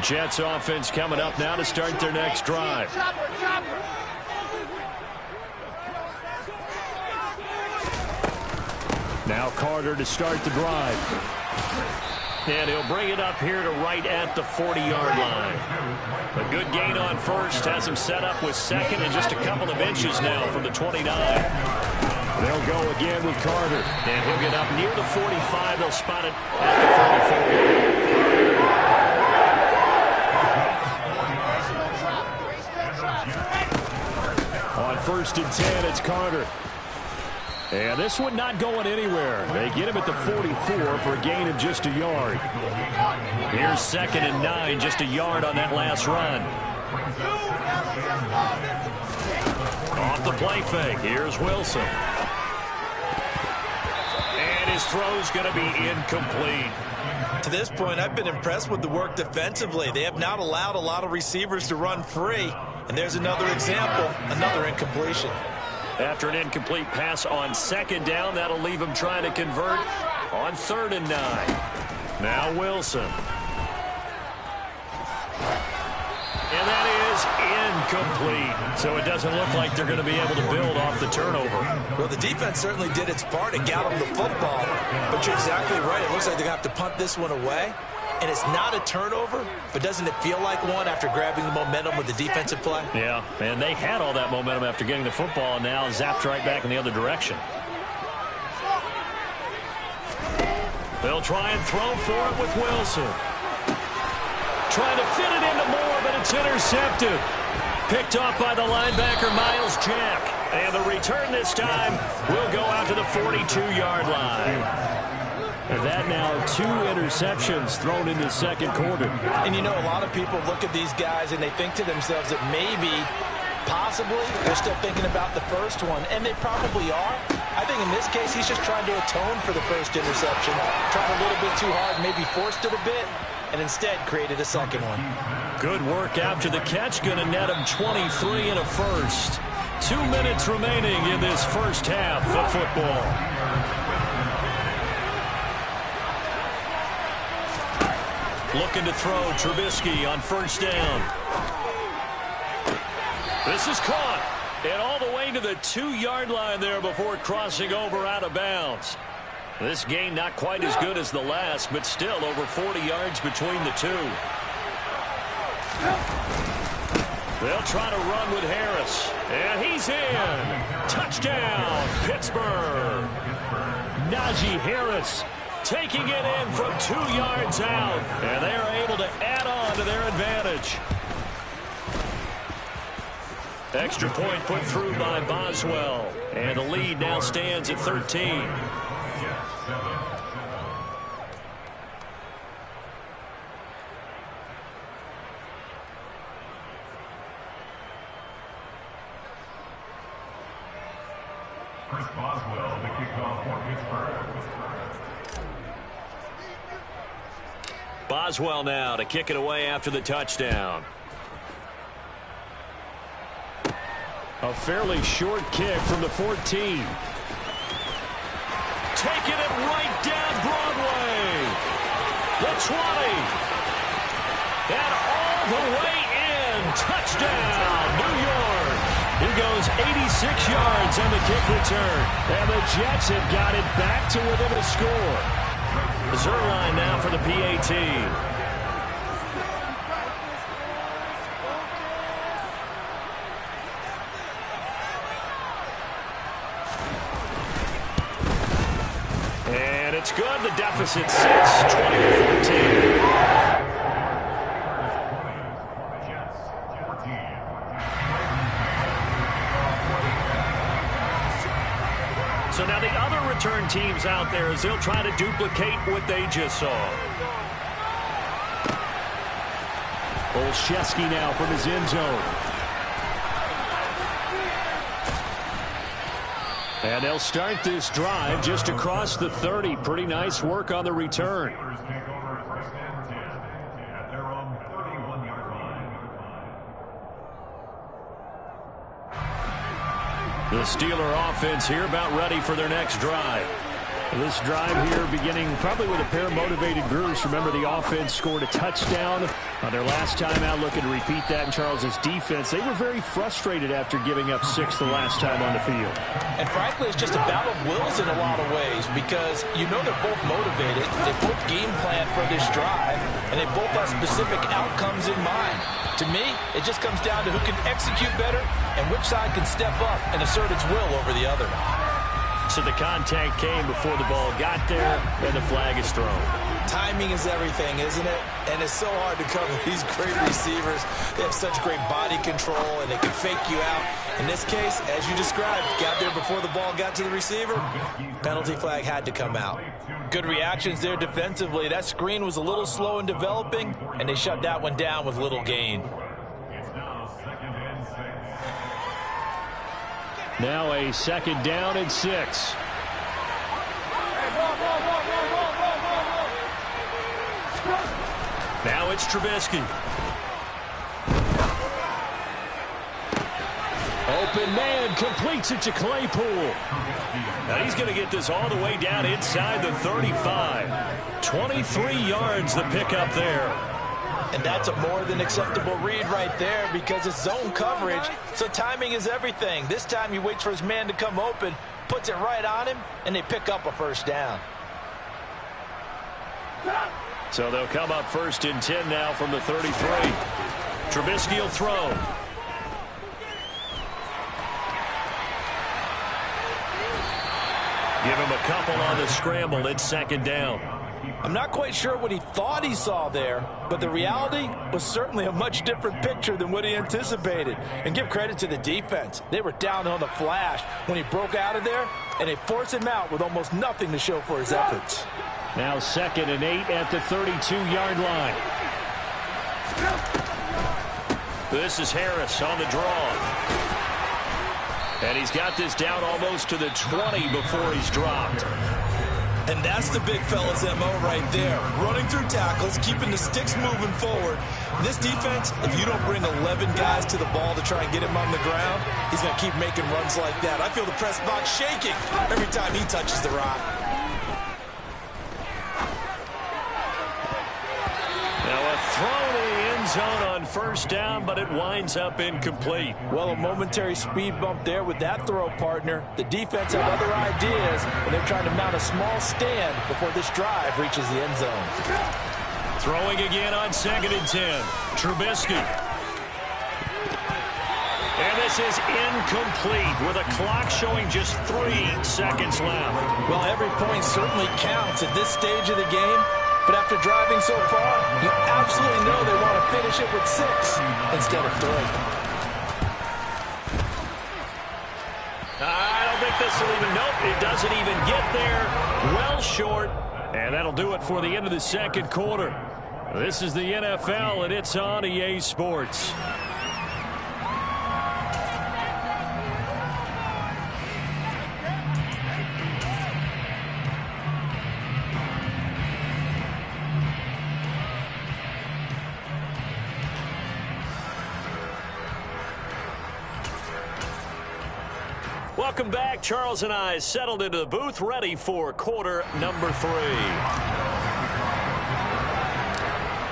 Jets offense coming up now to start their next drive. Now Carter to start the drive. And he'll bring it up here to right at the 40-yard line. A good gain on first has him set up with second and just a couple of inches now from the 29. They'll go again with Carter. And he'll get up near the 45. They'll spot it at the 34. On 1st and 10, it's Carter. And this one not going anywhere. They get him at the 44 for a gain of just a yard. Here's 2nd and 9, just a yard on that last run. Off the play fake, here's Wilson. And his throw's going to be incomplete. To this point, I've been impressed with the work defensively. They have not allowed a lot of receivers to run free. And there's another example, another incompletion. After an incomplete pass on 2nd down, that'll leave him trying to convert on 3rd and 9. Now Wilson. And that is incomplete. So it doesn't look like they're going to be able to build off the turnover. Well, the defense certainly did its part and got him the football. But you're exactly right. It looks like they're going to have to punt this one away. And it's not a turnover, but doesn't it feel like one after grabbing the momentum with the defensive play? Yeah, and they had all that momentum after getting the football, and now zapped right back in the other direction. They'll try and throw for it with Wilson. Trying to fit it into Moore, but it's intercepted. Picked off by the linebacker, Miles Jack. And the return this time will go out to the 42-yard line. And that now 2 interceptions thrown in the 2nd quarter. And you know, a lot of people look at these guys and they think to themselves that maybe, possibly, they're still thinking about the first one. And they probably are. I think in this case, he's just trying to atone for the first interception. Tried a little bit too hard, maybe forced it a bit, and instead created a second one. Good work after the catch. Going to net him 23 and a first. 2 minutes remaining in this first half of football. Looking to throw, Trubisky on 1st down. This is caught. And all the way to the 2-yard line there before crossing over out of bounds. This gain not quite as good as the last, but still over 40 yards between the two. They'll try to run with Harris. And he's in. Touchdown, Pittsburgh. Najee Harris taking it in from 2 yards out. And they are able to add on to their advantage. Extra point put through by Boswell. And the lead now stands at 13. Chris Boswell, the kickoff for Pittsburgh. Boswell now to kick it away after the touchdown. A fairly short kick from the 14. Taking it right down Broadway. The 20. And all the way in. Touchdown, New York. He goes 86 yards on the kick return. And the Jets have got it back to within a score. Zerline now for the PAT. And it's good. The deficit 6, 20-14. So now the other return teams out there as they'll try to duplicate what they just saw. Olszewski now from his end zone. And they'll start this drive just across the 30. Pretty nice work on the return. The Steeler offense here about ready for their next drive. This drive here beginning probably with a pair of motivated groups. Remember, the offense scored a touchdown on their last time out, looking to repeat that in Charles's defense. They were very frustrated after giving up 6 the last time on the field. And frankly, it's just a battle of wills in a lot of ways because you know they're both motivated. They both game plan for this drive, and they both have specific outcomes in mind. To me, it just comes down to who can execute better and which side can step up and assert its will over the other. So the contact came before the ball got there, and the flag is thrown. Timing is everything, isn't it? And it's so hard to cover these great receivers. They have such great body control, and they can fake you out. In this case, as you described, got there before the ball got to the receiver. Penalty flag had to come out. Good reactions there defensively. That screen was a little slow in developing, and they shut that one down with little gain. Now a 2nd down and 6. Now it's Trubisky. Open man, completes it to Claypool. Now he's going to get this all the way down inside the 35. 23 yards the pickup there. And that's a more than acceptable read right there because it's zone coverage, so timing is everything. This time he waits for his man to come open, puts it right on him, and they pick up a 1st down. So they'll come up 1st and 10 now from the 33. Trubisky will throw. Give him a couple on the scramble. It's 2nd down. I'm not quite sure what he thought he saw there, but the reality was certainly a much different picture than what he anticipated. And give credit to the defense. They were down on the flash when he broke out of there, and they forced him out with almost nothing to show for his efforts. Now 2nd and 8 at the 32-yard line. This is Harris on the draw. And he's got this down almost to the 20 before he's dropped. And that's the big fella's MO right there. Running through tackles, keeping the sticks moving forward. This defense, if you don't bring 11 guys to the ball to try and get him on the ground, he's going to keep making runs like that. I feel the press box shaking every time he touches the rock. Now a throw to the end zone on 1st down, but it winds up incomplete. Well, a momentary speed bump there with that throw, partner. The defense had other ideas, and they're trying to mount a small stand before this drive reaches the end zone. Throwing again on 2nd and 10. Trubisky. And this is incomplete with a clock showing just 3 seconds left. Well, every point certainly counts at this stage of the game. But after driving so far, you absolutely know they want to finish it with 6 instead of 3. I don't think this will even, nope, it doesn't even get there. Well short, and that'll do it for the end of the 2nd quarter. This is the NFL, and it's on EA Sports. Welcome back. Charles and I settled into the booth, ready for quarter number 3.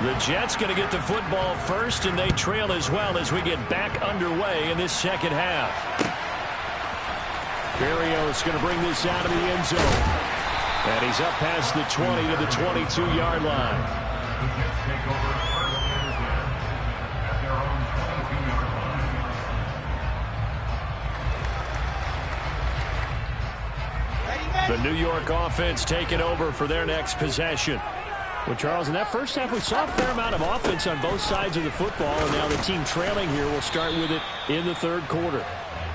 The Jets going to get the football first, and they trail as well as we get back underway in this 2nd half. Berrios going to bring this out of the end zone. And he's up past the 20 to the 22-yard line. The Jets take over 1st and 10 at their own 22-yard line. The New York offense taking over for their next possession. Well, Charles, in that 1st half, we saw a fair amount of offense on both sides of the football, and now the team trailing here will start with it in the 3rd quarter.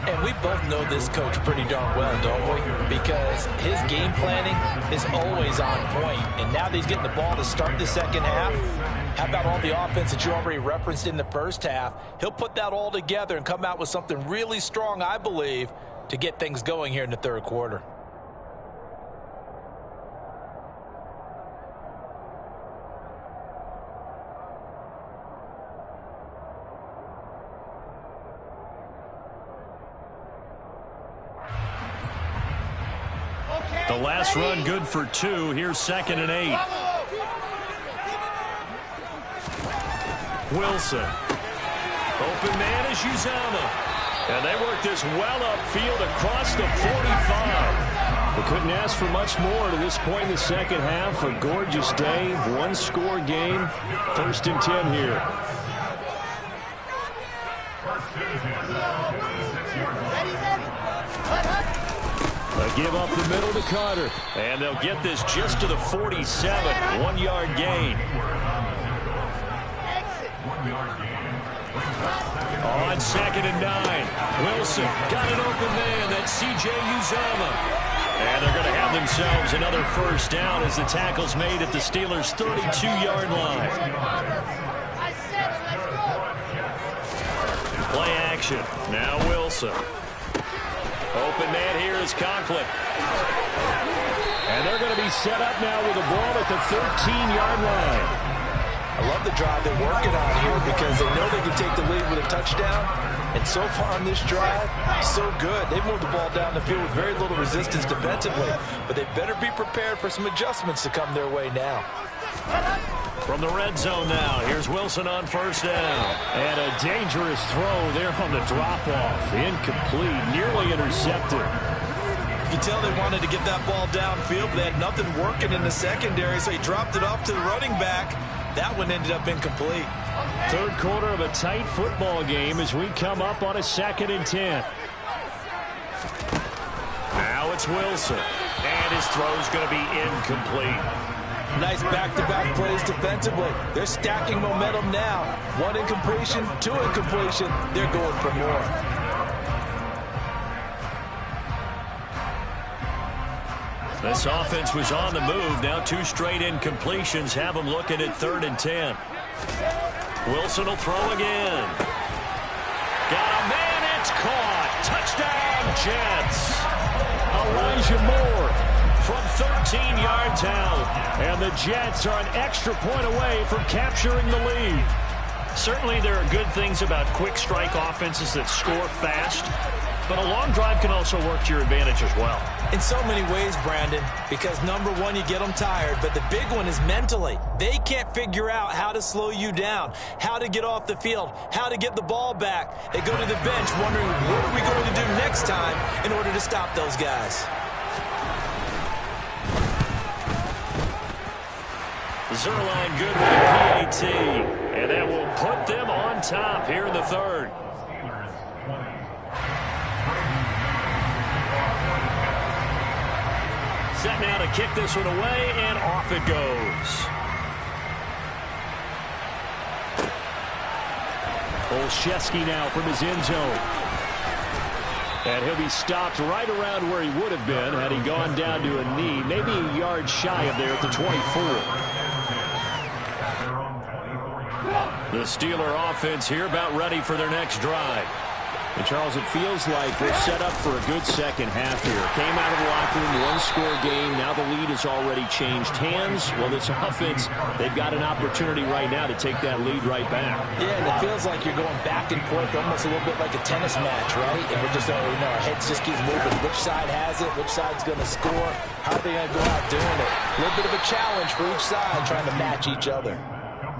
And we both know this coach pretty darn well, don't we? Because his game planning is always on point. And now that he's getting the ball to start the 2nd half, how about all the offense that you already referenced in the 1st half? He'll put that all together and come out with something really strong, I believe, to get things going here in the 3rd quarter. Okay. The last run good for 2. Here's 2nd and 8. Wilson. Open man is Uzama. And they work this well upfield across the 45. We couldn't ask for much more to this point in the second half. A gorgeous day, one-score game. 1st and 10 here. They give up the middle to Carter. And they'll get this just to the 47. 1-yard gain. On 2nd and 9. Wilson got an open man. That's C.J. Uzama. And they're going to have themselves another 1st down as the tackle's made at the Steelers' 32-yard line. Play action. Now Wilson. Open man here is Conklin. And they're going to be set up now with a ball at the 13-yard line. I love the drive they're working on here because they know they can take the lead with a touchdown. And so far on this drive, so good. They've moved the ball down the field with very little resistance defensively. But they better be prepared for some adjustments to come their way now. From the red zone now, here's Wilson on 1st down. And a dangerous throw there on the drop-off. Incomplete, nearly intercepted. You can tell they wanted to get that ball downfield, but they had nothing working in the secondary, so he dropped it off to the running back. That one ended up incomplete. 3rd quarter of a tight football game as we come up on a 2nd and 10. Now it's Wilson. And his throw's going to be incomplete. Nice back-to-back plays defensively. They're stacking momentum now. 1 incompletion, 2 incompletion. They're going for more. This offense was on the move. Now 2 straight incompletions have them looking at 3rd and 10. Wilson will throw again. Got a man. It's caught. Touchdown, Jets. Elijah Moore from 13 yards out. And the Jets are an extra point away from capturing the lead. Certainly there are good things about quick strike offenses that score fast. But a long drive can also work to your advantage as well. In so many ways, Brandon, because number one, you get them tired, but the big one is mentally. They can't figure out how to slow you down, how to get off the field, how to get the ball back. They go to the bench wondering, what are we going to do next time in order to stop those guys? Zerline good with a PAT, and that will put them on top here in the 3rd. Set now to kick this one away, and off it goes. Olszewski now from his end zone. And he'll be stopped right around where he would have been had he gone down to a knee, maybe a yard shy of there at the 24. The Steeler offense here about ready for their next drive. And Charles, it feels like we're set up for a good second half here. Came out of the locker room, one-score game. Now the lead has already changed hands. Well, this offense, they've got an opportunity right now to take that lead right back. Yeah, and it feels like you're going back and forth, almost a little bit like a tennis match, right? And we're just, our heads just keep moving. Which side has it? Which side's going to score? How are they going to go out doing it? A little bit of a challenge for each side, trying to match each other.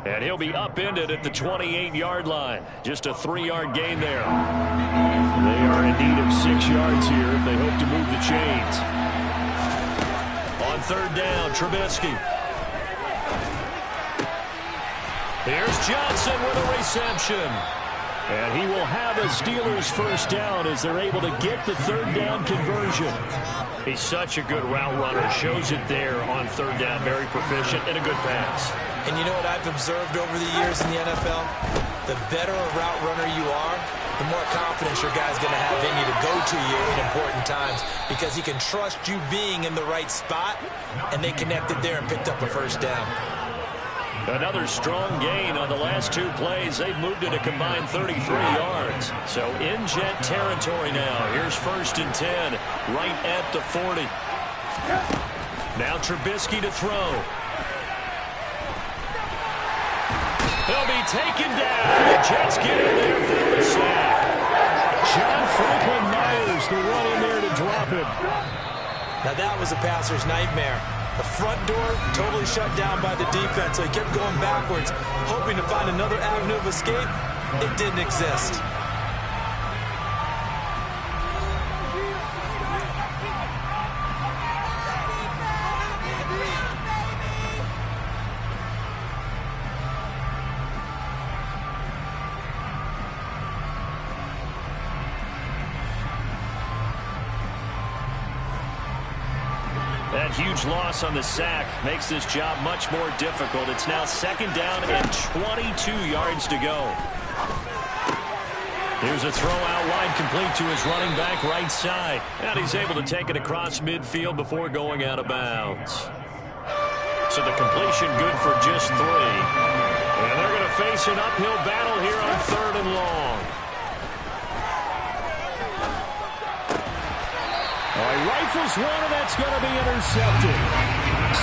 And he'll be upended at the 28-yard line. Just a 3-yard gain there. They are in need of 6 yards here if they hope to move the chains. On 3rd down, Trubisky. Here's Johnson with a reception. And he will have a Steelers 1st down as they're able to get the 3rd down conversion. He's such a good route runner. Shows it there on 3rd down. Very proficient and a good pass. And you know what I've observed over the years in the NFL? The better a route runner you are, the more confidence your guy's going to have in you to go to you in important times because he can trust you being in the right spot, and they connected there and picked up a 1st down. Another strong gain on the last 2 plays. They've moved it a combined 33 yards. So in Jet territory now. Here's 1st and 10, right at the 40. Now Trubisky to throw. He'll be taken down. The Jets get in there for the sack. John Franklin Myers, the one in there to drop him. Now that was a passer's nightmare. The front door totally shut down by the defense, so he kept going backwards, hoping to find another avenue of escape. It didn't exist. That huge loss on the sack makes this job much more difficult. It's now 2nd down and 22 yards to go. Here's a throw out wide, complete to his running back right side. And he's able to take it across midfield before going out of bounds. So the completion good for just 3. And they're going to face an uphill battle here on 3rd and long. Rifles one, and that's going to be intercepted.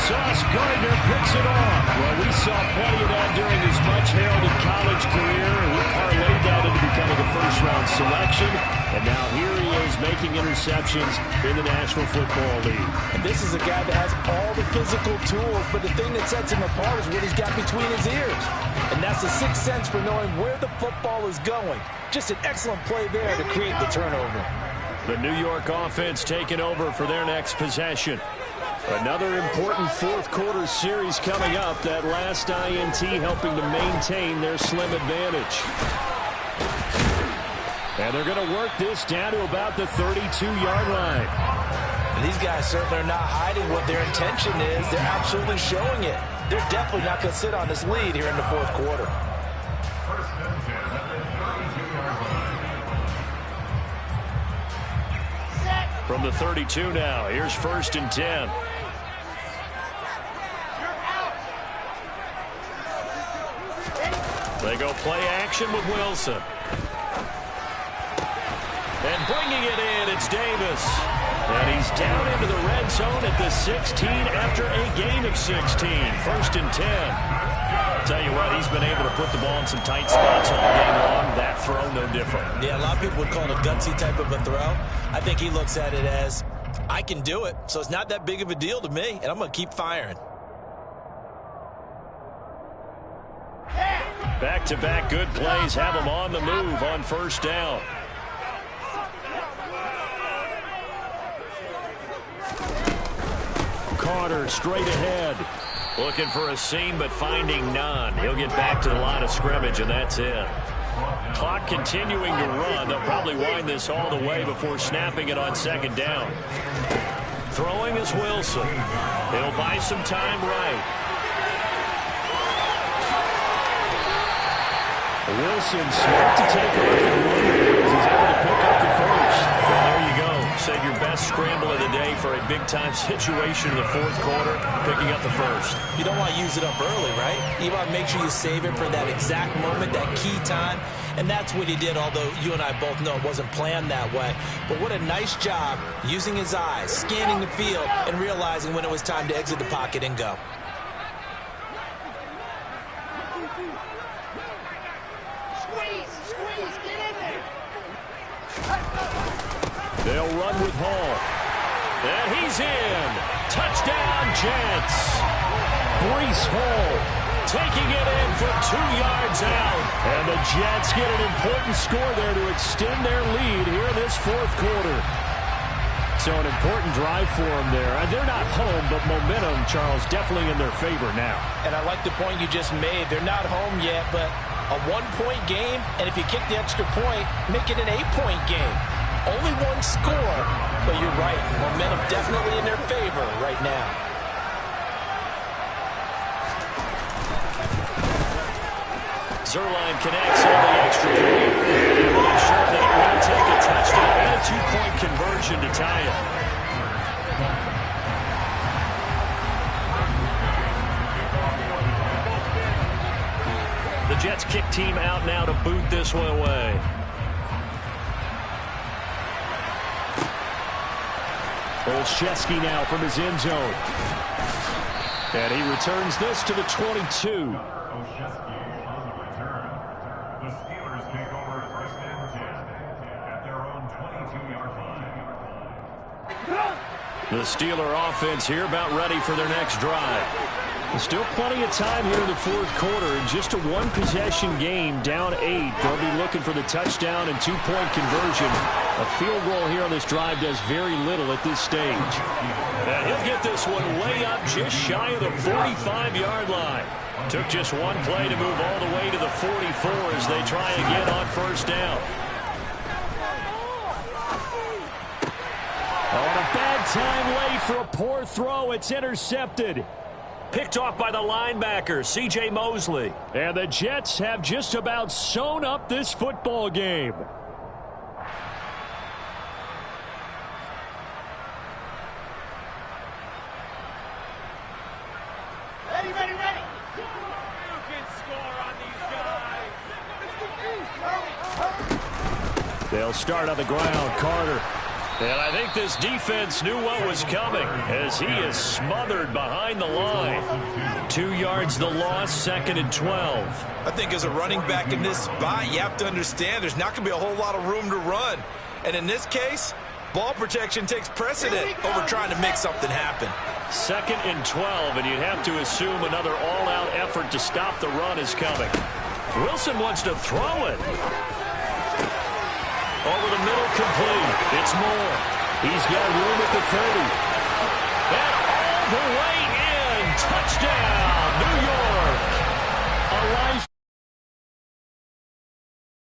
Sauce Gardner picks it off. Well, we saw plenty of that during his much-heralded college career. He parlayed that into becoming a first-round selection. And now here he is making interceptions in the National Football League. And this is a guy that has all the physical tools, but the thing that sets him apart is what he's got between his ears. And that's the sixth sense for knowing where the football is going. Just an excellent play there to create the turnover. The New York offense taking over for their next possession. Another important fourth-quarter series coming up. That last INT helping to maintain their slim advantage. And they're going to work this down to about the 32-yard line. And these guys certainly are not hiding what their intention is. They're absolutely showing it. They're definitely not going to sit on this lead here in the fourth quarter. From the 32 now, here's 1st and 10. They go play action with Wilson. And bringing it in, it's Davis. And he's down into the red zone at the 16 after a gain of 16. 1st and 10. Tell you what, he's been able to put the ball in some tight spots all game long. That throw, no different. Yeah, a lot of people would call it a gutsy type of a throw. I think he looks at it as, I can do it, so it's not that big of a deal to me, and I'm going to keep firing. Back-to-back good plays have him on the move on 1st down. Carter straight ahead. Looking for a seam, but finding none. He'll get back to the line of scrimmage, and that's it. Clock continuing to run. They'll probably wind this all the way before snapping it on 2nd down. Throwing is Wilson. He'll buy some time right. Wilson smart to take off and run as he's able to pick up the 1st. Well, there you go. Save your best scramble of the day for a big-time situation in the 4th quarter, picking up the 1st. You don't want to use it up early, right? You want to make sure you save it for that exact moment, that key time. And that's what he did, although you and I both know it wasn't planned that way. But what a nice job using his eyes, scanning the field, and realizing when it was time to exit the pocket and go. They'll run with Hall. And he's in. Touchdown, Jets. Breece Hall taking it in for 2 yards out. And the Jets get an important score there to extend their lead here in this 4th quarter. So an important drive for them there. And they're not home, but momentum, Charles, definitely in their favor now. And I like the point you just made. They're not home yet, but a 1-point game, and if you kick the extra point, make it an 8-point game. Only one score, but you're right. Momentum definitely in their favor right now. Zerline connects on the extra point. Able to ensure that it will take a touchdown and a 2-point conversion to tie it. The Jets kick team out now to boot this one away. Olszewski now from his end zone. And he returns this to the 22. Olszewski on the return. The Steelers take over 1st and 10 at their own 22-yard line. The Steeler offense here about ready for their next drive. Still plenty of time here in the fourth quarter. And just a one-possession game, down 8. They'll be looking for the touchdown and two-point conversion. A field goal here on this drive does very little at this stage. And he'll get this one way up just shy of the 45-yard line. Took just one play to move all the way to the 44 as they try again on first down. On a bad time late for a poor throw. It's intercepted. Picked off by the linebacker, C.J. Mosley. And the Jets have just about sewn up this football game. Ready. You can score on these guys. They'll start on the ground. Carter. And I think this defense knew what was coming as he is smothered behind the line. 2 yards the loss, 2nd and 12. I think as a running back in this spot, you have to understand there's not going to be a whole lot of room to run. And in this case, ball protection takes precedent over trying to make something happen. 2nd and 12, and you'd have to assume another all-out effort to stop the run is coming. Wilson wants to throw it. Over the middle, complete. It's Moore. He's got room at the 30.